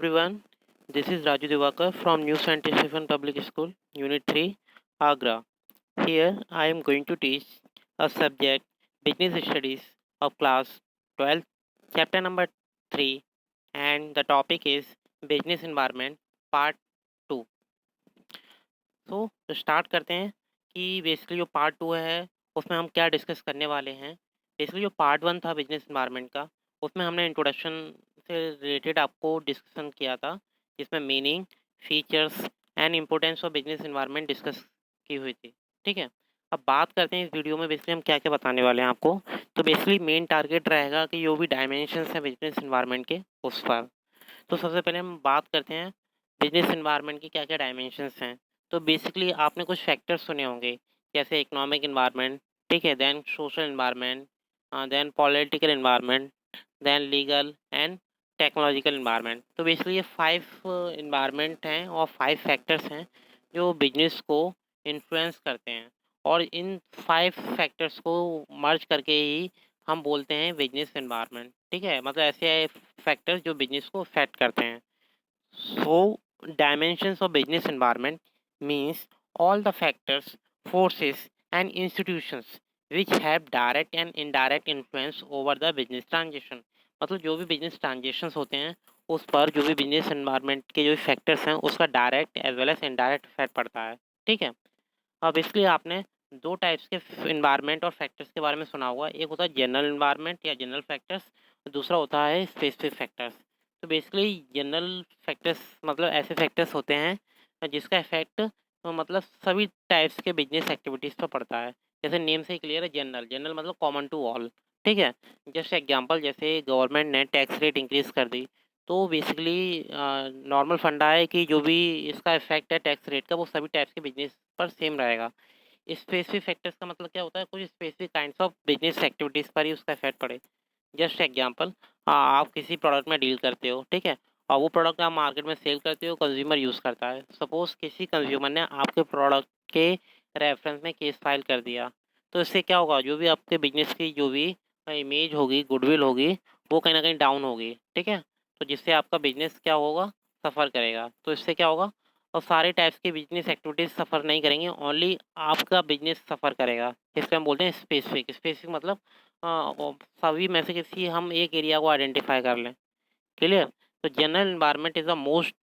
everyone. This is Raju Divakar from New Scientist Public School, Unit 3, Agra. Here I am going to teach a subject Business Studies of class 12, chapter number 3, and the topic is Business Environment Part 2. तो start करते हैं कि basically जो part 2 है उसमें हम क्या discuss करने वाले हैं। बेसिकली जो पार्ट 1 था बिजनेस एनवायरनमेंट का, उसमें हमने इंट्रोडक्शन से रिलेटेड आपको डिस्कशन किया था, जिसमें meaning, features and importance of business environment discuss की हुई थी। ठीक है, अब बात करते हैं इस वीडियो में बेसिकली हम क्या क्या बताने वाले हैं आपको। तो बेसिकली मेन टारगेट रहेगा कि जो भी डायमेंशंस हैं बिजनेस एनवायरनमेंट के उस पर। तो सबसे पहले हम बात करते हैं बिजनेस एनवायरनमेंट की क्या क्या डायमेंशंस हैं। तो बेसिकली आपने कुछ फैक्टर्स सुने होंगे, जैसे इकोनॉमिक एनवायरनमेंट, ठीक है, then social environment, then political environment, then legal and technological environment. तो बेसिकली ये 5 एनवायरनमेंट हैं और 5 फैक्टर्स हैं जो बिजनेस को इन्फ्लुएंस करते हैं, और इन 5 फैक्टर्स को मर्ज करके ही हम बोलते हैं बिजनेस एनवायरनमेंट। ठीक है, मतलब ऐसे फैक्टर्स जो बिजनेस को अफेक्ट करते हैं। So, dimensions of business environment means all the factors, forces, and institutions which have direct and indirect influence over the business transaction। मतलब जो भी बिजनेस ट्रांजेक्शन्स होते हैं उस पर जो भी बिजनेस एनवायरनमेंट के जो फैक्टर्स हैं उसका direct as well as indirect effect पड़ता है। ठीक है, अब इसलिए आपने दो टाइप्स के एनवायरनमेंट और फैक्टर्स के बारे में सुना होगा। एक होता है जनरल एनवायरनमेंट या जनरल फैक्टर्स, दूसरा होता है स्पेसिफिक फैक्टर्स। तो बेसिकली जनरल फैक्टर्स मतलब ऐसे फैक्टर्स होते हैं जिसका इफेक्ट मतलब सभी टाइप्स के बिजनेस एक्टिविटीज़ पर पड़ता है। जैसे नेम से ही क्लियर है, जनरल जनरल मतलब कॉमन टू ऑल। ठीक है, जस्ट एग्जांपल, जैसे गवर्नमेंट ने टैक्स रेट इंक्रीज कर दी, तो बेसिकली नॉर्मल फंडा है कि जो भी इसका इफेक्ट है टैक्स रेट का वो सभी टाइप्स के बिजनेस पर सेम रहेगा। स्पेसिफिक फैक्टर्स का मतलब क्या होता है, कुछ specific kinds of business activities पर ही उसका इफेक्ट पड़े। जस्ट एग्जांपल, आप किसी प्रोडक्ट में डील करते हो, ठीक है, और वो प्रोडक्ट आप मार्केट में सेल करते हो, कंज्यूमर यूज़ करता है। सपोज किसी कंज्यूमर ने आपके प्रोडक्ट के रेफरेंस में केस फाइल कर दिया, तो इससे क्या होगा, जो भी आपके बिजनेस की जो भी इमेज होगी, गुडविल होगी, वो कहीं ना कहीं डाउन होगी। ठीक है, तो जिससे आपका बिजनेस क्या होगा, सफ़र करेगा। तो इससे क्या होगा, और सारे टाइप्स के बिजनेस एक्टिविटीज़ सफ़र नहीं करेंगे, ओनली आपका बिजनेस सफ़र करेगा। इसको हम बोलते हैं स्पेसिफिक। स्पेसिफिक मतलब सभी में से किसी हम एक एरिया को आइडेंटिफाई कर लें। क्लियर? तो general environment is the most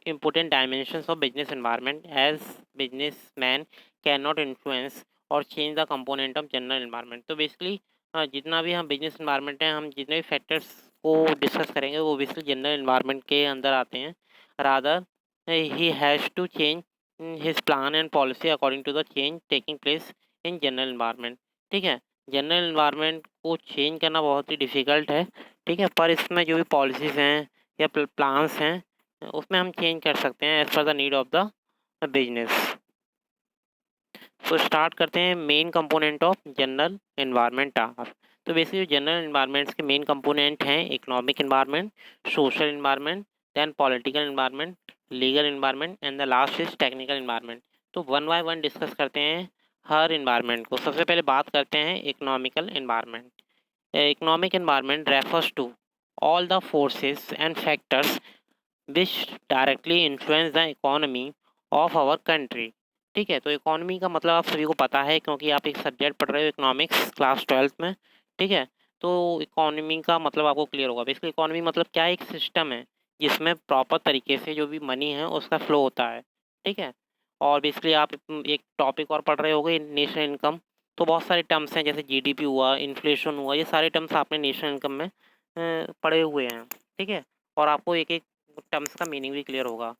important dimensions of business environment, as businessman cannot influence और change the component of general environment। तो बेसिकली जितना भी हम बिजनेस environment है, हम जितने भी फैक्टर्स को डिस्कस करेंगे वो बेसिकली जनरल environment के अंदर आते हैं। Rather he has to change his plan and policy according to the change taking place in general environment। ठीक है, जनरल environment को चेंज करना बहुत ही डिफ़िकल्ट है। ठीक है, पर इसमें जो भी पॉलिसीज़ हैं या प्लान्स हैं उसमें हम चेंज कर सकते हैं as per the need of the business. तो स्टार्ट करते हैं main component of general environment are. तो बेसिकली जनरल एनवायरनमेंट्स के मेन कंपोनेंट हैं economic environment, social environment, then political environment, legal environment and the last is technical environment. तो one by one discuss करते हैं हर environment को। सबसे पहले बात करते हैं economical environment. Economic environment refers to all the forces and factors which directly influence the economy of our country। ठीक है, तो इकोनॉमी का मतलब आप सभी को पता है क्योंकि आप एक सब्जेक्ट पढ़ रहे हो इकोनॉमिक्स क्लास 12th में। ठीक है, तो इकोनॉमी का मतलब आपको क्लियर होगा। बेसिकली इकोनॉमी मतलब क्या है, एक सिस्टम है जिसमें प्रॉपर तरीके से जो भी मनी है उसका फ्लो होता है। ठीक है, और बेसिकली आप एक टॉपिक और पढ़ रहे होगे नेशनल इनकम। तो बहुत सारे टर्म्स हैं, जैसे जीडीपी हुआ, इन्फ्लेशन हुआ, ये सारे टर्म्स आपने नेशनल इनकम में पढ़े हुए हैं। ठीक है, और आपको एक एक टर्म्स का मीनिंग भी क्लियर होगा,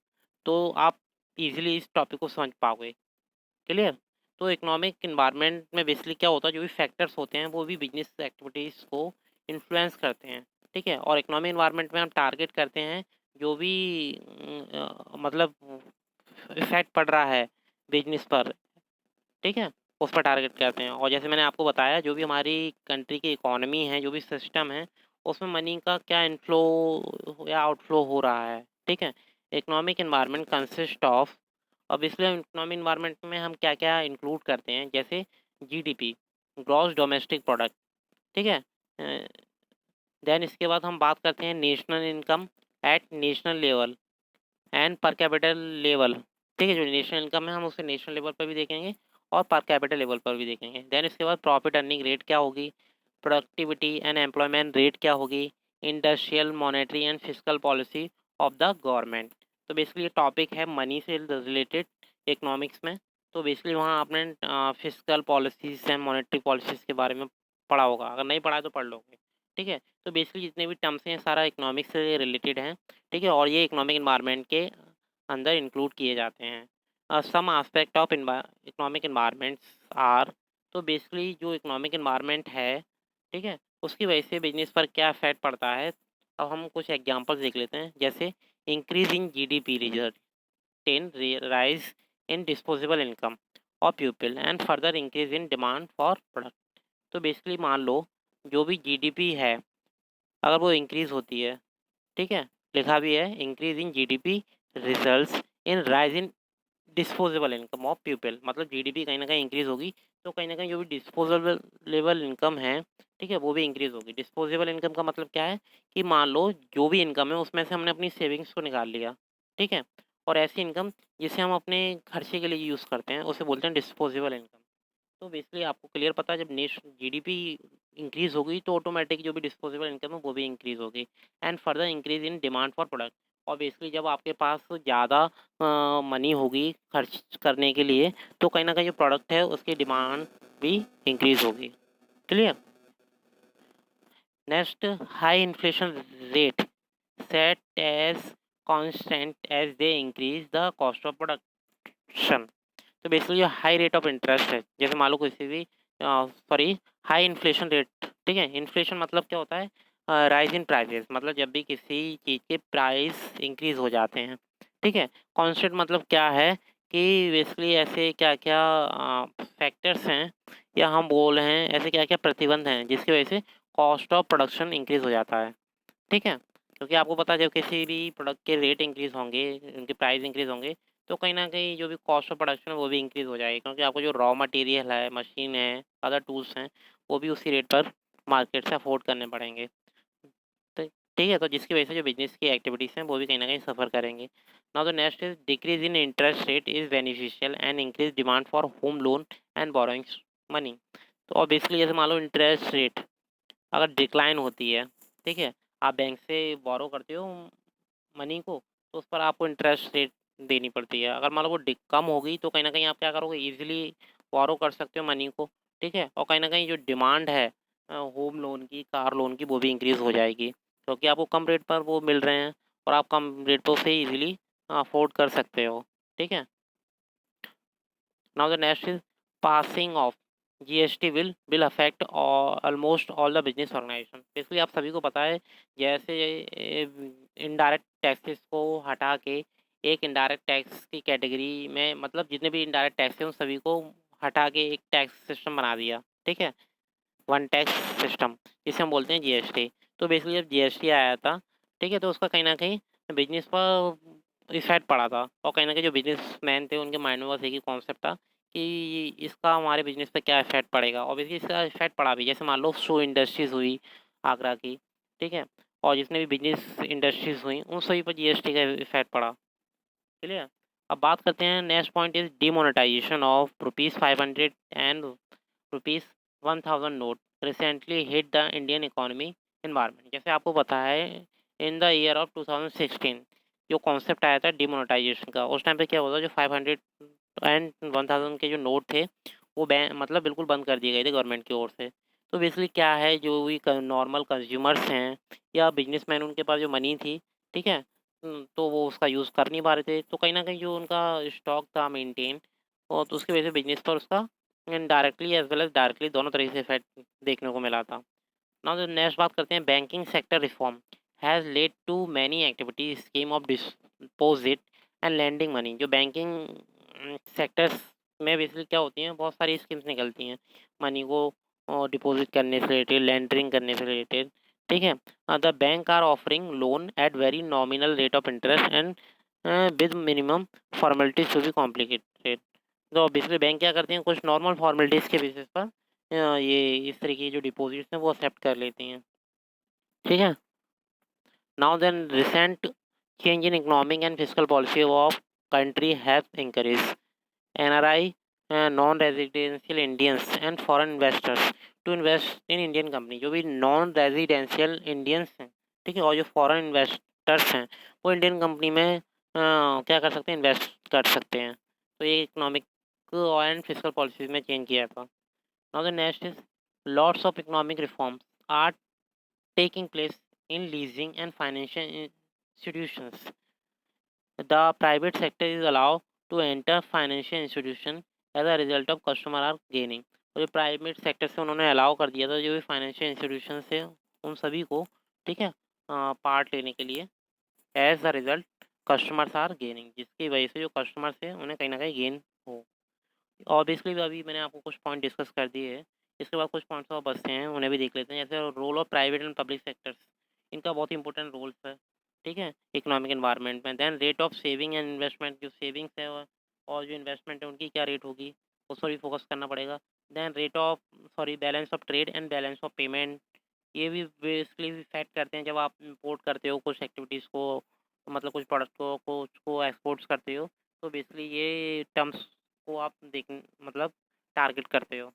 तो आप इजीली इस टॉपिक को समझ पाओगे। क्लियर? तो इकोनॉमिक एनवायरनमेंट में बेसिकली क्या होता है, जो भी फैक्टर्स होते हैं वो भी बिजनेस एक्टिविटीज़ को इन्फ्लुएंस करते हैं। ठीक है, और इकोनॉमिक एनवायरनमेंट में हम टारगेट करते हैं जो भी मतलब इफेक्ट पड़ रहा है बिजनेस पर। ठीक है, उस पर टारगेट करते हैं। और जैसे मैंने आपको बताया, जो भी हमारी कंट्री की इकोनॉमी है, जो भी सिस्टम है, उसमें मनी का क्या इनफ्लो या आउटफ्लो हो रहा है। ठीक है, इकोनॉमिक एनवायरनमेंट कंसिस्ट ऑफ, अब इसलिए इकोनॉमिक एनवायरनमेंट में हम क्या क्या इंक्लूड करते हैं, जैसे जीडीपी, ग्रॉस डोमेस्टिक प्रोडक्ट। ठीक है, देन इसके बाद हम बात करते हैं national income, at national level and per capital level. ठीक है, जो नेशनल इनकम है हम उसे नेशनल लेवल पर भी देखेंगे और पर कैपिटल लेवल पर भी देखेंगे। देन इसके बाद प्रॉफिट अर्निंग रेट क्या होगी, प्रोडक्टिविटी एंड एम्प्लॉयमेंट रेट क्या होगी, industrial monetary and physical policy of the government. तो बेसिकली ये टॉपिक है मनी से रिलेटेड इकोनॉमिक्स में। तो बेसिकली वहाँ आपने physical policies and monetary policies के बारे में पढ़ा होगा, अगर नहीं पढ़ा है तो पढ़ लोगे। ठीक है, तो बेसिकली जितने भी टर्म्स हैं सारा इकोनॉमिक्स से रिलेटेड हैं। ठीक है, और ये इकोनॉमिक इन्वायरमेंट के अंदर इंक्लूड किए जाते हैं। Some aspect of economic environments are. तो बेसिकली जो इकोनॉमिक इन्वायरमेंट है, ठीक है, उसकी वजह से बिजनेस पर क्या इफेक्ट पड़ता है। अब हम कुछ एग्जांपल्स देख लेते हैं, जैसे increase in GDP result ten rise in disposable income of people and further increase in demand for product। तो बेसिकली मान लो जो भी जीडीपी है अगर वो इंक्रीज होती है, ठीक है, लिखा भी है increase in GDP results in rise in disposable income of people. मतलब जीडीपी कहीं ना कहीं इंक्रीज होगी तो कहीं ना कहीं जो भी डिस्पोजेबल लेवल इनकम है, ठीक है, वो भी इंक्रीज होगी। डिस्पोजेबल इनकम का मतलब क्या है कि मान लो जो भी इनकम है उसमें से हमने अपनी सेविंग्स को निकाल लिया, ठीक है, और ऐसी इनकम जिसे हम अपने खर्चे के लिए यूज़ करते हैं उसे बोलते हैं डिस्पोजेबल इनकम। तो बेसिकली आपको क्लियर पता है जब जीडीपी इंक्रीज होगी तो ऑटोमेटिक जो भी डिस्पोजेबल इनकम है वो भी इंक्रीज होगी and further increase in demand for product. और बेसिकली जब आपके पास ज़्यादा मनी होगी खर्च करने के लिए तो कहीं ना कहीं जो प्रोडक्ट है उसकी डिमांड भी इंक्रीज होगी। Clear. Next, high inflation rate set as constant as they increase the cost of production. तो बेसिकली जो हाई रेट ऑफ इंटरेस्ट है, जैसे मान लो किसी भी सॉरी हाई इन्फ्लेशन रेट, ठीक है, इन्फ्लेशन मतलब क्या होता है, राइज इन प्राइसेस, मतलब जब भी किसी चीज़ के प्राइस इंक्रीज हो जाते हैं। ठीक है, कांस्टेंट मतलब क्या है कि बेसिकली ऐसे क्या क्या फैक्टर्स हैं या हम बोल रहे हैं ऐसे क्या क्या प्रतिबंध हैं जिसकी वजह से कॉस्ट ऑफ प्रोडक्शन इंक्रीज हो जाता है। ठीक है, क्योंकि आपको पता है जब किसी भी प्रोडक्ट के रेट इंक्रीज होंगे, उनके प्राइस इंक्रीज होंगे तो कहीं ना कहीं जो भी कॉस्ट ऑफ प्रोडक्शन है वो भी इंक्रीज हो जाएगी, क्योंकि आपको जो रॉ मटेरियल है, मशीन है, अदर टूल्स हैं, वो भी उसी रेट पर मार्केट से अफोर्ड करने पड़ेंगे। तो ठीक है, तो जिसकी वजह से जो बिजनेस की एक्टिविटीज़ हैं वो भी कहीं ना कहीं सफ़र करेंगे। Now the next is decrease in interest rate is beneficial and increase demand for home loan and borrowings money. तो ऑब्वियसली जैसे मान लो इंटरेस्ट रेट अगर डिक्लाइन होती है, ठीक है, आप बैंक से बोरो करते हो मनी को तो उस पर आपको इंटरेस्ट रेट देनी पड़ती है। अगर मान लो वो कम होगी तो कहीं ना कहीं आप क्या करोगे, इजीली बोरो कर सकते हो मनी को। ठीक है, और कहीं ना कहीं जो डिमांड है होम लोन की, कार लोन की, वो भी इंक्रीज हो जाएगी क्योंकि आपको कम रेट पर वो मिल रहे हैं और आप कम रेट पर उसे इजीली अफोर्ड कर सकते हो। ठीक है, now the next is passing of GST will affect almost all the business organization. Basically आप सभी को पता है जैसे इनडायरेक्ट टैक्सेस को हटा के एक इनडायरेक्ट टैक्स की कैटेगरी में, मतलब जितने भी इनडायरेक्ट टैक्स हैं उन सभी को हटा के एक टैक्स सिस्टम बना दिया। ठीक है, वन टैक्स सिस्टम जिसे हम बोलते हैं जीएसटी। तो बेसिकली जब जीएसटी आया था, ठीक है, तो उसका कहीं ना कहीं बिजनेस पर इफेक्ट पड़ा था और कहीं ना कहीं जो बिजनेसमैन थे उनके माइंड में बस एक ही कॉन्सेप्ट था कि इसका हमारे बिजनेस पे क्या इफेक्ट पड़ेगा। और बेसिकली इसका इफेक्ट पड़ा भी, जैसे मान लो शो इंडस्ट्रीज हुई आगरा की, ठीक है, और जितने भी बिजनेस इंडस्ट्रीज हुई उन सभी पर जीएसटी का इफेक्ट पड़ा। क्लियर। अब बात करते हैं, next point is demonetisation of ₹500 and ₹1000 note recently hit the Indian economy environment. जैसे आपको पता है इन द ईयर ऑफ 2016 जो कॉन्सेप्ट आया था डिमोनेटाइजेशन का, उस टाइम पे क्या हुआ था, जो 500 एंड 1000 के जो नोट थे वो बैन, मतलब बिल्कुल बंद कर दिए गए थे गवर्नमेंट की ओर से। तो बेसिकली क्या है, जो भी नॉर्मल कंज्यूमर्स हैं या बिजनेसमैन उनके पास जो मनी थी, ठीक है, तो वो उसका यूज़ कर नहीं पा रहे थे, तो कहीं ना कहीं जो उनका स्टॉक था मेंटेन, और तो उसकी वजह से बिजनेस पर उसका directly as well as directly दोनों तरीके से इफेक्ट देखने को मिला था। नाउ नेक्स्ट बात करते हैं, banking sector reform has led to many activity scheme of deposit and lending money. जो बैंकिंग सेक्टर्स में बेसिकली क्या होती हैं, बहुत सारी स्कीम्स निकलती हैं मनी को डिपॉजिट करने से रिलेटेड, लैंडरिंग करने से रिलेटेड। ठीक है, the bank are offering loan at very nominal rate of interest and with minimum formalities to be complicated. तो बेसिकली बैंक क्या करती हैं, कुछ नॉर्मल फॉर्मेलिटीज़ के बेसिस पर ये इस तरीके की जो डिपॉजिट्स हैं वो एक्सेप्ट कर लेती हैं। ठीक है, Now then, recent change in economic and fiscal policy of country have encouraged NRI, non-residential Indians and foreign investors to invest in Indian company। जो भी नॉन रेजिडेंशियल इंडियंस हैं, ठीक है, और जो फॉरेन इन्वेस्टर्स हैं, वो इंडियन कंपनी में क्या कर सकते हैं, इन्वेस्ट कर सकते हैं। तो ये इकोनॉमिक एंड फिजिकल पॉलिसीज में चेंज किया था। Now the next is lots of economic reforms are taking place in leasing and financial institutions। The private sector is allowed to enter financial institution as a result of customer are gaining। और जो private sector से उन्होंने allow कर दिया था जो भी financial institution से उन सभी को, ठीक है, पार्ट लेने के लिए। As a result customers are gaining, जिसकी वजह से जो कस्टमर्स है उन्हें कहीं ना कहीं गेन हो। ऑब्वियसली अभी मैंने आपको कुछ पॉइंट डिस्कस कर दिए हैं। इसके बाद कुछ पॉइंट्स और बचते हैं, उन्हें भी देख लेते हैं। जैसे role of private and public sectors, इनका बहुत इंपॉर्टेंट रोल्स है, ठीक है, इकोनॉमिक एनवायरनमेंट में। Then rate of saving and investment, जो सेविंग्स है और जो इन्वेस्टमेंट है उनकी क्या रेट होगी, उस पर भी फोकस करना पड़ेगा। Then rate of balance of trade and balance of payment, ये भी बेसिकली इफेक्ट करते हैं जब आप इंपोर्ट करते हो कुछ एक्टिविटीज़ को, मतलब कुछ प्रोडक्ट को कुछ को एक्सपोर्ट्स करते हो। तो बेसिकली ये टर्म्स को आप देख मतलब टारगेट करते हो।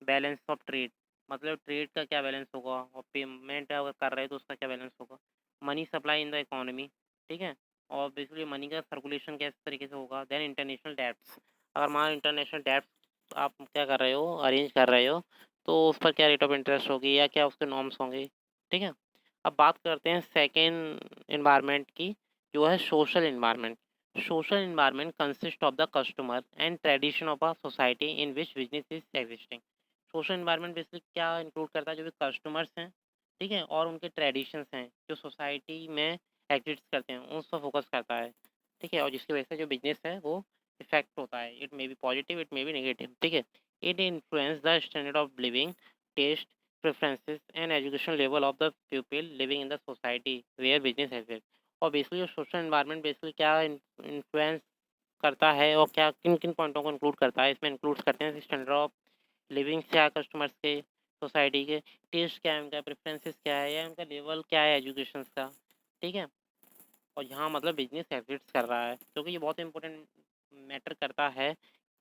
बैलेंस ऑफ ट्रेड, मतलब ट्रेड का क्या बैलेंस होगा, और पेमेंट अगर कर रहे हो तो उसका क्या बैलेंस होगा। Money supply in the economy, ठीक है, और बेसिकली मनी का सर्कुलेशन किस तरीके से होगा। देन इंटरनेशनल डेब्ट्स, अगर मान इंटरनेशनल डेब्ट्स आप क्या कर रहे हो, अरेंज कर रहे हो, तो उस पर क्या रेट ऑफ इंटरेस्ट होगी या क्या उसके नॉर्म्स होंगे, ठीक है। अब बात करते हैं सेकेंड इन्वायरमेंट की, जो है social environment. Social environment consist of the customer and tradition of a society in which business is existing. Social environment basically क्या इंक्लूड करता है, जो भी कस्टमर्स हैं, ठीक है, और उनके ट्रेडिशंस हैं जो सोसाइटी में एग्जिस्ट करते हैं, उस पर फोकस करता है, ठीक है, और जिसकी वजह से जो बिजनेस है वो इफेक्ट होता है। It may be positive, it may be negative, ठीक है। It influence the standard of living, taste, preferences and education level of the pupil living in the society where business exists। और basically जो social environment basically क्या influence करता है और क्या किन किन पॉइंटों को इंक्लूड करता है, इसमें इंक्लूड करते हैं स्टैंडर्ड ऑफ लिविंग क्या है कस्टमर्स के, सोसाइटी के, टेस्ट क्या है उनका, प्रेफरेंसेस क्या है, या उनका लेवल क्या है एजुकेशन का, ठीक है, और यहाँ मतलब बिजनेस एग्जिस्ट कर रहा है, क्योंकि ये बहुत इंपॉर्टेंट मैटर करता है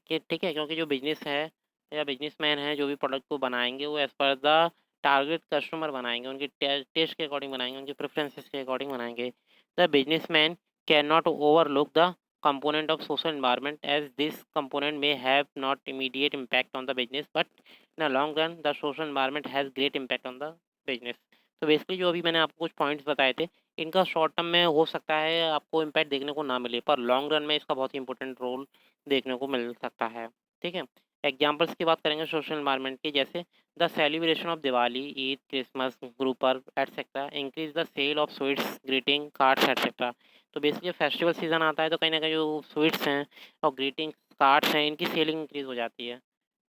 कि, ठीक है, क्योंकि जो बिजनेस है या बिजनेसमैन है जो भी प्रोडक्ट को बनाएंगे वो as per the target customer बनाएंगे, उनके टेस्ट के अकॉर्डिंग बनाएंगे, उनके प्रेफरेंसेस के अकॉर्डिंग बनाएंगे। The businessman can not overlook the component of social environment as this component may have not immediate impact on the business but in the long run the social environment has great impact on the business। तो basically जो अभी मैंने आपको कुछ points बताए थे, इनका short term में हो सकता है आपको इम्पैक्ट देखने को ना मिले, पर लॉन्ग रन में इसका बहुत ही इंपॉर्टेंट रोल देखने को मिल सकता है, ठीक है। एग्जाम्पल्स की बात करेंगे सोशल इन्वायरमेंट की, जैसे the celebration of Diwali, Eid, Christmas, Guru Parv etcetera increase the sale of sweets, greeting cards etcetera. तो बेसिकली फेस्टिवल सीजन आता है तो कहीं ना कहीं जो स्वीट्स हैं और ग्रीटिंग कार्ड्स हैं इनकी सेलिंग इंक्रीज हो जाती है,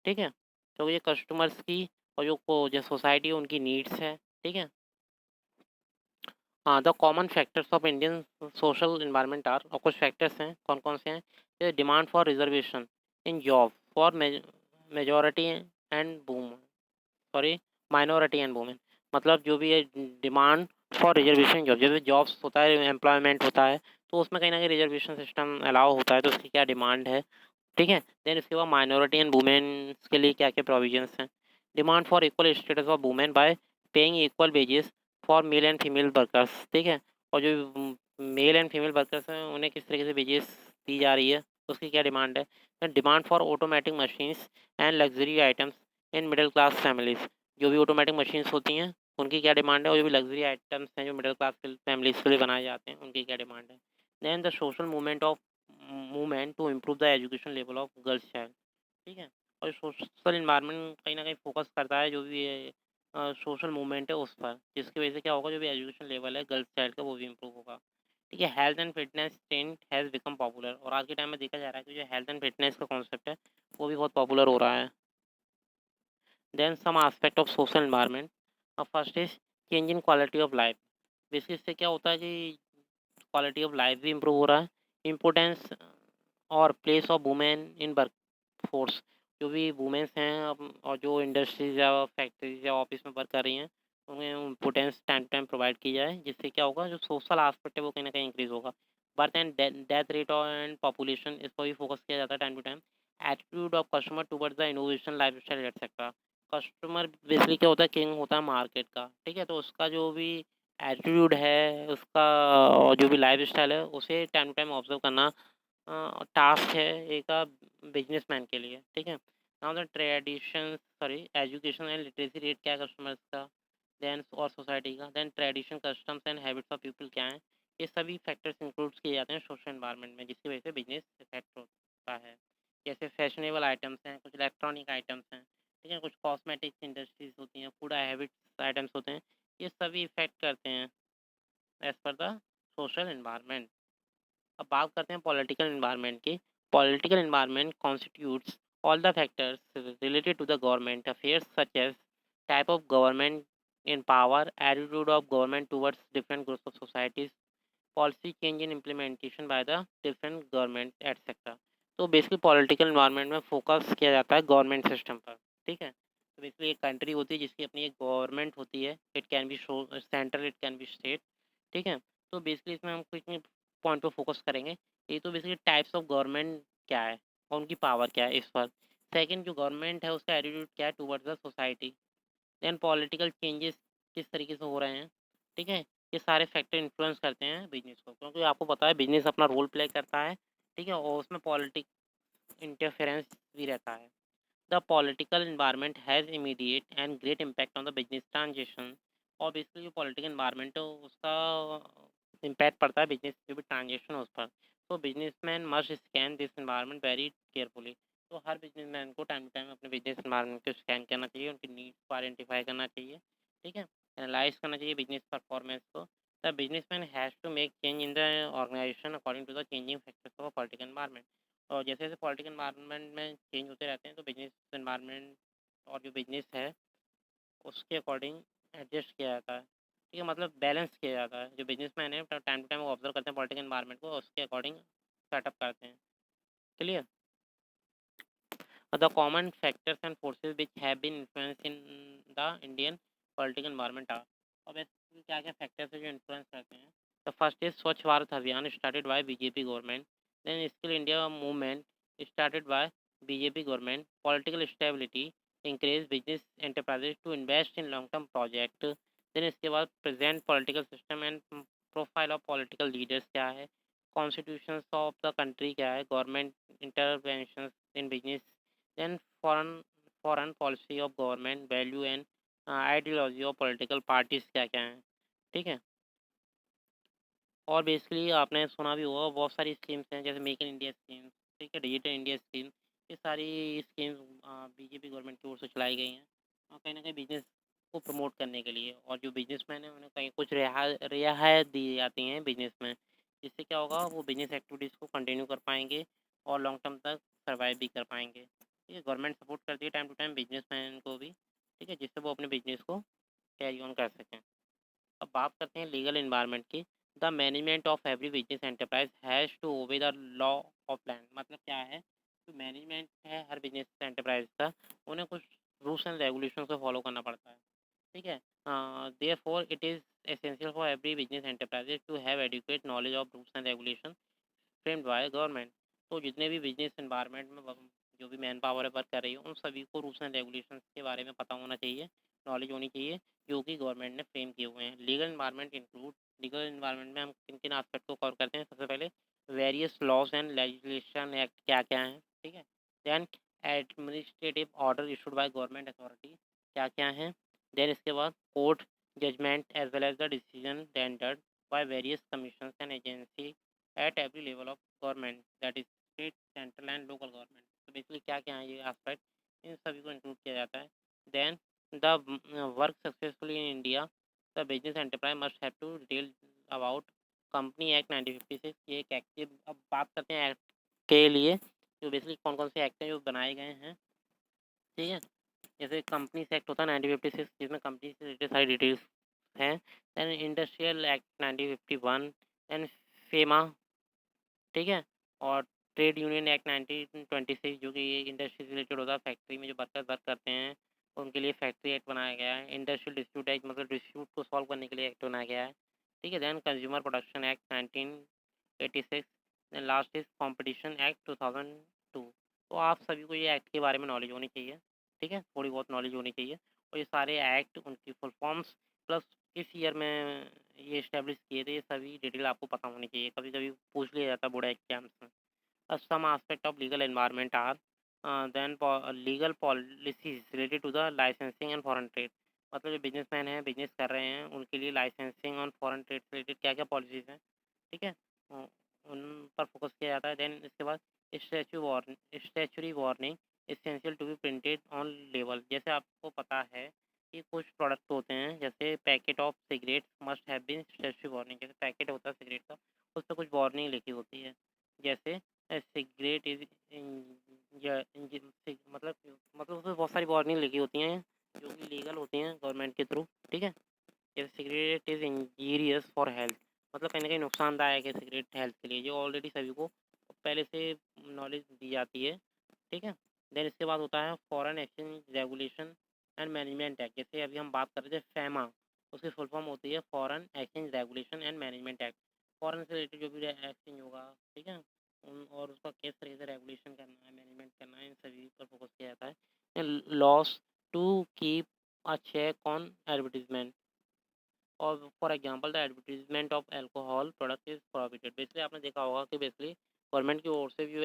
ठीक है, क्योंकि ये कस्टमर्स की और जो सोसाइटी है उनकी नीड्स है, ठीक है। हाँ, the common factors of Indian social environment are, और कुछ फैक्टर्स हैं, कौन कौन से हैं, जैसे demand for reservation in job for majority and wom, sorry, minority and women, मतलब जो भी है डिमांड फॉर रिजर्वेशन जॉब, जैसे जॉब्स होता है, एम्प्लॉयमेंट होता है, तो उसमें कहीं ना कहीं रिजर्वेशन सिस्टम अलाउ होता है, तो उसकी क्या डिमांड है, ठीक है। देन इसके बाद माइनॉरिटी एंड वुमेन के लिए क्या क्या प्रोविजंस हैं। Demand for equal status of women bye paying equal wages for male and female workers, ठीक है, और जो मेल एंड फीमेल वर्कर्स हैं उन्हें किस तरीके से वेजेस दी जा रही है, उसकी क्या डिमांड है। Demand for automatic machines and luxury items in middle class families, जो भी ऑटोमेटिक मशीन्स होती हैं उनकी क्या डिमांड है, और जो भी लग्जरी आइटम्स हैं जो मिडिल क्लास फैमिलीज के लिए बनाए जाते हैं उनकी क्या डिमांड है। Then the social movement to improve the education level of girls child, ठीक है, और सोशल इन्वायरमेंट कहीं ना कहीं फोकस करता है जो भी सोशल मूवमेंट है उस पर, जिसकी वजह से क्या होगा, जो भी एजुकेशन लेवल है गर्ल्स चाइल्ड का वो भी इम्प्रूव होगा, ठीक है। Health and fitness trend has become popular, और आज के टाइम में देखा जा रहा है कि जो हेल्थ एंड फिटनेस का कॉन्सेप्ट है वो भी बहुत पॉपुलर हो रहा है। Then some aspect of social environment, first is change in quality of life. Basis इससे क्या होता है कि क्वालिटी ऑफ लाइफ भी इम्प्रूव हो रहा है। इम्पोर्टेंस और place of women in work force, जो भी वुमेन्स हैं और जो इंडस्ट्रीज या फैक्ट्रीज या ऑफिस में वर्क कर रही हैं उन्हें importance time to time provide की जाए, जिससे क्या होगा, जो सोशल आस्पेक्ट है वो कहीं ना कहीं इंक्रीज होगा। Birth and death rate and population, इस पर भी फोकस किया जाता है time to time. Attitude of customer towards the innovation, life style etcetera. Customer basically क्या होता है, किंग होता है मार्केट का, ठीक है। तो उसका जो भी एटीट्यूड है, उसका जो भी लाइफ स्टाइल है, उसे टाइम टू टाइम ऑब्जर्व करना टास्क है एक बिजनेसमैन के लिए, ठीक है। Now the tradition, sorry, education and literacy rate क्या है कस्टमर्स का, देन और सोसाइटी का, then tradition, customs and habits of people क्या है। ये सभी फैक्टर्स इंक्लूड किए जाते हैं सोशल एनवायरनमेंट में, जिसकी वजह से बिजनेस इफेक्ट होता है। जैसे फैशनेबल आइटम्स हैं, कुछ इलेक्ट्रॉनिक आइटम्स हैं, ठीक है, कुछ कॉस्मेटिक्स इंडस्ट्रीज होती हैं, फूड हैबिट्स आइटम्स होते हैं। ये सभी इफेक्ट करते हैं as per the social environment. अब बात करते हैं पॉलिटिकल एनवायरनमेंट की। Political environment constitutes all the factors related to the government affairs such as type of government in power, attitude of government towards different groups of societies, policy change in implementation by the different government etcetera. तो basically political environment में focus किया जाता है government system पर, ठीक है। तो basically एक कंट्री होती है जिसकी अपनी एक गवर्नमेंट होती है, it can be central, it can be state, ठीक है। तो बेसिकली इसमें हम कुछ पॉइंट पर फोकस करेंगे। ये तो बेसिकली टाइप्स ऑफ गवर्नमेंट क्या है और उनकी पावर क्या है इस पर। सेकंड, जो गवर्नमेंट है उसका एटीट्यूड क्या है towards the society. Then political changes किस तरीके से हो रहे हैं, ठीक है। ये सारे फैक्टर इन्फ्लुएंस करते हैं बिजनेस को, क्योंकि आपको पता है बिजनेस अपना रोल प्ले करता है, ठीक है, और उसमें पॉलिटिक्स इंटरफेरेंस भी रहता है। The political environment has immediate and great impact on the business transaction. और बेसिकली जो पॉलिटिकल इन्वायरमेंट है उसका इम्पैक्ट पड़ता है बिजनेस जो भी ट्रांजेक्शन है उस पर। तो businessman must scan this environment very carefully. तो हर बिजनेसमैन को टाइम टू टाइम अपने बिजनेस इन्वायरमेंट को स्कैन करना चाहिए, उनकी नीड्स को आइडेंटिफाई करना चाहिए, ठीक है, एनालाइज करना चाहिए बिजनेस परफॉर्मेंस को। The businessman has to make change in the organization according to the changing factors of political environment. और जैसे जैसे पॉलिटिकल इन्वायरमेंट में चेंज होते रहते हैं, तो बिजनेस इन्वायरमेंट और जो बिजनेस है उसके अकॉर्डिंग एडजस्ट किया जाता है, ठीक है, मतलब बैलेंस किया जाता है। जो बिजनेसमैन है टाइम टू टाइम वो ऑब्जर्व करते हैं पॉलिटिकल इन्वायरमेंट को, उसके अकॉर्डिंग सेटअप करते हैं। Clear. The common factors and forces which have been influencing the Indian political environment are। अब ऐसे क्या क्या फैक्टर्स है जो इन्फ्लुएंस करते हैं। The first is Swachh Bharat Abhiyan started by BJP government. Then skill India movement started by BJP government. Political stability encourage business enterprises to invest in long term project. Then इसके बाद present political system and profile of political leaders क्या है। Constitution of the country क्या है। Government intervention in business. then foreign policy of government value and ideology of political parties क्या क्या हैं, ठीक है। और बेसिकली आपने सुना भी होगा बहुत सारी स्कीम्स हैं, जैसे मेक इन इंडिया स्कीम, ठीक है, डिजिटल इंडिया स्कीम। ये सारी स्कीम्स बीजेपी गवर्नमेंट की ओर से चलाई गई हैं और कहीं ना कहीं बिजनेस को प्रमोट करने के लिए। और जो बिजनेसमैन है उन्हें कहीं कुछ रियायत दी जाती हैं बिजनेस में, जिससे क्या होगा, वो बिजनेस एक्टिविटीज़ को कंटिन्यू कर पाएंगे और लॉन्ग टर्म तक सर्वाइव भी कर पाएंगे, ठीक है। गवर्नमेंट सपोर्ट करती है टाइम टू टाइम बिजनेसमैन को भी, ठीक है, जिससे वो अपने बिजनेस को कैरी ऑन कर सकें। अब बात करते हैं लीगल इन्वायरमेंट की। The management of every business enterprise has to obey the law of land. मतलब क्या है, जो मैनेजमेंट है हर बिजनेस एंटरप्राइज का, उन्हें कुछ रूल्स एंड रेगुलेशन को फॉलो करना पड़ता है, ठीक है। Therefore it is essential for every business enterprise to have adequate knowledge of rules and regulation framed by government. तो जितने भी बिजनेस एनवायरनमेंट में जो भी मैन पावर है वर्क कर रही है, उन सभी को रूल्स एंड रेगुलेशंस के बारे में पता होना चाहिए, नॉलेज होनी चाहिए, जो कि गवर्नमेंट ने फ्रेम किए हुए हैं। Legal environment include, legal environment में हम किन किन आस्पेक्ट को कवर करते हैं। सबसे पहले various laws and legislation act क्या क्या हैं, ठीक है। Then administrative order issued by government authority क्या क्या हैं। देन इसके बाद court judgement as well as the decision rendered by various commission and agency at every level of government, that is state, central and local government। तो basically क्या क्या है ये आस्पेक्ट, इन सभी को इंक्लूड किया जाता है। Then the work successfully in India, the business enterprise must have to detail about company act 1956। ये एक एक्ट, अब बात करते हैं एक्ट के लिए, जो बेसिकली कौन कौन से एक्ट हैं जो बनाए गए हैं, ठीक है। जैसे कंपनी एक्ट होता है 1956, जिसमें कंपनी से रिलेटेड सारी डिटेल्स हैं। Then industrial act 1951। Then FEMA, ठीक है। और ट्रेड यूनियन एक्ट 1926, जो कि ये इंडस्ट्री से रिलेटेड होता है, फैक्ट्री में जो वर्कर्स वर्क करते हैं, उनके लिए फैक्ट्री एक्ट बनाया गया है। इंडस्ट्रियल डिस्प्यूट एक्ट मतलब डिस्प्यूट को सॉल्व करने के लिए एक्ट बनाया गया है, ठीक है। Then consumer production act 1986। Then last is competition act 2002। तो आप सभी को ये एक्ट के बारे में नॉलेज होनी चाहिए, ठीक है, थोड़ी बहुत नॉलेज होनी चाहिए। और ये सारे एक्ट, उनकी फुल फॉर्म्स, प्लस किस ईयर में ये इस्टेब्लिश किए थे, ये सभी डिटेल आपको पता होनी चाहिए। कभी कभी पूछ लिया जाता है बोर्ड एग्जाम्स में। Some aspect of legal environment are legal policies related to the licensing and foreign trade। मतलब जो बिजनेसमैन हैं, बिजनेस कर रहे हैं, उनके लिए लाइसेंसिंग और फॉरेन ट्रेड से रिलेटेड क्या क्या पॉलिसीज़ हैं, ठीक है, उन पर फोकस किया जाता है। देन इसके बाद statutory warning essential to be printed on label. जैसे आपको पता है कि कुछ प्रोडक्ट होते हैं, जैसे packet of cigarette must have been statutory warning. जैसे पैकेट होता है सिगरेट का, उस पर कुछ वार्निंग लिखी होती है, जैसे सिगरेट इज मतलब उसमें बहुत सारी वार्निंग लिखी होती हैं जो कि लीगल होती हैं गवर्नमेंट के थ्रू, ठीक है। जैसे cigarette is injurious for health, मतलब कहीं ना कहीं नुकसानदायक है सिगरेट हेल्थ के लिए, जो ऑलरेडी सभी को पहले से नॉलेज दी जाती है, ठीक है। देन इसके बाद होता है foreign exchange regulation and management act. जैसे अभी हम बात कर रहे थे फैमा, उसकी फुल फॉर्म होती है foreign exchange regulation and management act. Foreign से रिलेटेड जो भी एक्सचेंज होगा, ठीक है, और उसका किस तरीके से रेगुलेशन करना है, मैनेजमेंट करना है, इन सभी पर फोकस किया जाता है। Laws to keep a check on advertisement, और for example the advertisement of alcohol product is prohibited. Basically आपने देखा होगा कि बेसिकली गवर्नमेंट की ओर से जो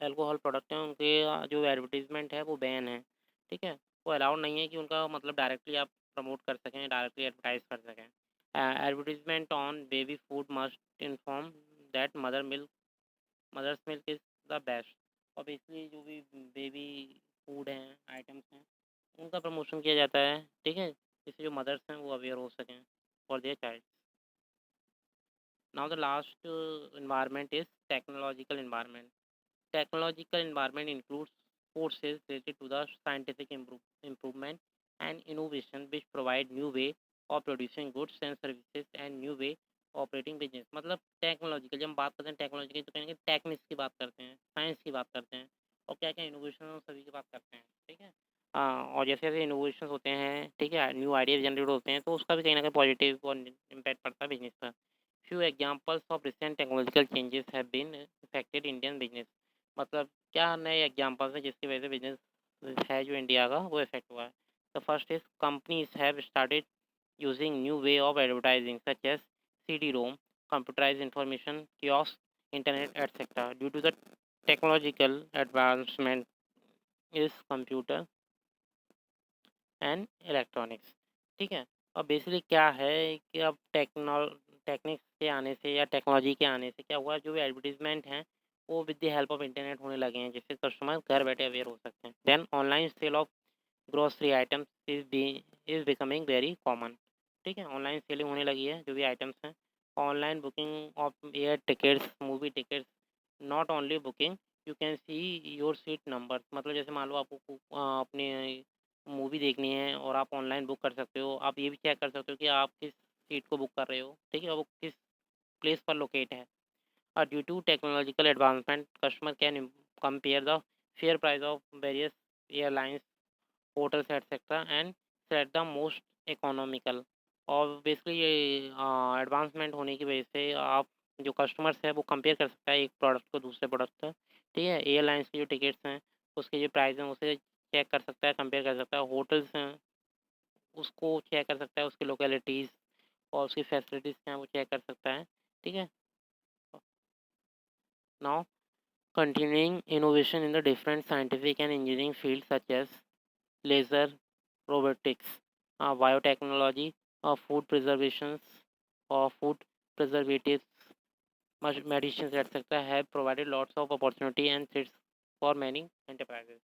अल्कोहल प्रोडक्ट हैं, उनके जो एडवर्टीजमेंट है वो बैन है, ठीक है। वो अलाउड नहीं है कि उनका मतलब डायरेक्टली आप प्रमोट कर सकें, डायरेक्टली एडवर्टाइज कर सकें। Advertisement on baby food must inform that mother's milk is the best. और बेसिकली जो भी बेबी फूड हैं, आइटम्स हैं, उनका प्रमोशन किया जाता है, ठीक है, जिससे जो मदर्स हैं वो अवेयर हो सकें for their child. Now the last environment is technological environment. Technological environment includes forces related to the scientific improvement and innovation which provide new way of producing goods and services and new way operating business. मतलब technological, जब हम बात करते हैं technological तो कहेंगे techniques की बात करते हैं, साइंस की बात करते हैं, और क्या क्या इनोवेशन सभी की बात करते हैं, ठीक है। और जैसे जैसे इनोवेशन होते हैं, ठीक है, न्यू आइडिया जनरेट होते हैं, तो उसका भी कहीं ना कहीं पॉजिटिव और इम्पैक्ट पड़ता है बिजनेस पर। Few examples of recent technological changes have been effected Indian business. मतलब क्या नए एग्जाम्पल्स हैं जिसकी वजह से बिजनेस है जो इंडिया का वो इफेक्ट हुआ है। The first is companies have started using new way of advertising such as CD ROM, computerized information kiosk, internet etc. due to the technological advancement is computer and electronics, ठीक है। और basically क्या है कि अब techniques के आने से या टेक्नोलॉजी के आने से क्या हुआ, जो भी एडवर्टीजमेंट हैं वो with the help of internet होने लगे हैं, जिससे कस्टमर घर बैठे अवेयर हो सकते हैं। Then online sale of grocery items is becoming very common, ठीक है। ऑनलाइन सेलिंग होने लगी है जो भी आइटम्स हैं। Online booking of air tickets, movie tickets, not only booking, you can see your seat number. मतलब जैसे मान लो आपको अपने मूवी देखनी है और आप ऑनलाइन बुक कर सकते हो, आप ये भी चेक कर सकते हो कि आप किस सीट को बुक कर रहे हो, ठीक है, और वो किस प्लेस पर लोकेट है। Due to technological advancement customer can compare the fare price of various airlines, hotels etcetera and set the most economical. और बेसिकली ये एडवांसमेंट होने की वजह से आप जो कस्टमर्स है वो कंपेयर कर सकता है एक प्रोडक्ट को दूसरे प्रोडक्ट का, ठीक है। एयरलाइंस के जो टिकट्स हैं उसके जो प्राइस हैं उसे चेक कर सकता है, कंपेयर कर सकता है। होटल्स हैं उसको चेक कर सकता है, उसकी लोकेलिटीज़ और उसकी फैसिलिटीज़ क्या हैं वो चेक कर सकता है, ठीक है। Now continuing innovation in the different scientific and engineering fields such as laser, robotics, biotechnology, food preservations or food preservatives, medicines, etc. have provided lots of opportunity and threats for many enterprises.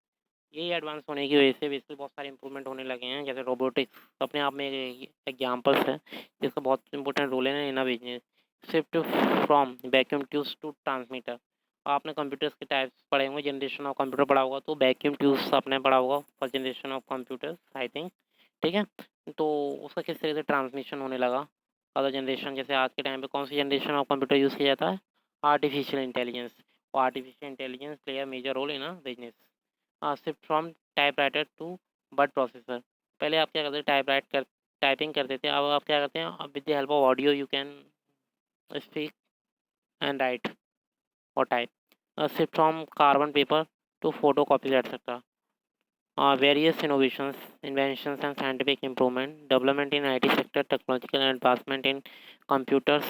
यही advance होने की वजह से basically बहुत सारे improvement होने लगे हैं। जैसे रोबोटिक्स अपने आप में एग्जाम्पल्स है जिसका बहुत इंपॉर्टेंट रोल है in business. Shift from vacuum tubes to transmitter, आपने कंप्यूटर्स के टाइप्स पढ़े होंगे, जनरेशन ऑफ कंप्यूटर पढ़ा होगा, तो वैक्यूम ट्यूब्स आपने पढ़ा होगा first generation of computers I think, ठीक है। तो उसका किस तरह से ट्रांसमिशन होने लगा अदर जनरेशन, जैसे आज के टाइम पे कौन सी जनरेशन ऑफ कंप्यूटर यूज़ किया जाता है, आर्टिफिशियल इंटेलिजेंस। और artificial intelligence play a major role in a business. Shift from typewriter to word processor. पहले आप क्या करते थे, टाइपिंग करते थे, अब आप क्या करते हैं, with the help of audio you can speak and right or type. Shift from carbon paper to photocopies, etc. Various innovations, inventions, and scientific improvement, development in IT sector, technological advancement in computers,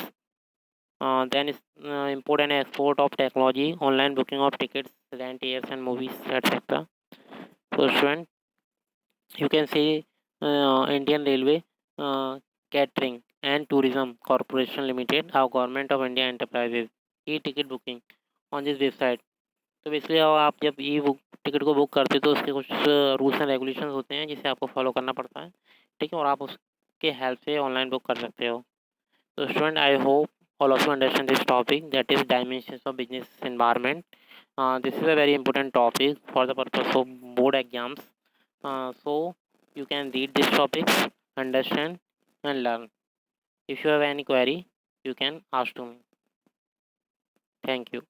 then import and export of technology, online booking of tickets, rent airs and movies, etc. So, student, you can see Indian Railway Catering and Tourism Corporation Limited, our Government of India enterprises, e-ticket booking on this website. तो basically आप जब ई book ticket को book करते हो तो उसके कुछ rules and regulations होते हैं जिसे आपको फॉलो करना पड़ता है, ठीक है, और आप उसके हेल्प से ऑनलाइन बुक कर सकते हो। तो student, I hope all of you understand this topic, that is dimensions of business environment. This is a very important topic for the purpose of board exams, so you can read this topic, understand and learn. If you have any query, you can ask to me. Thank you.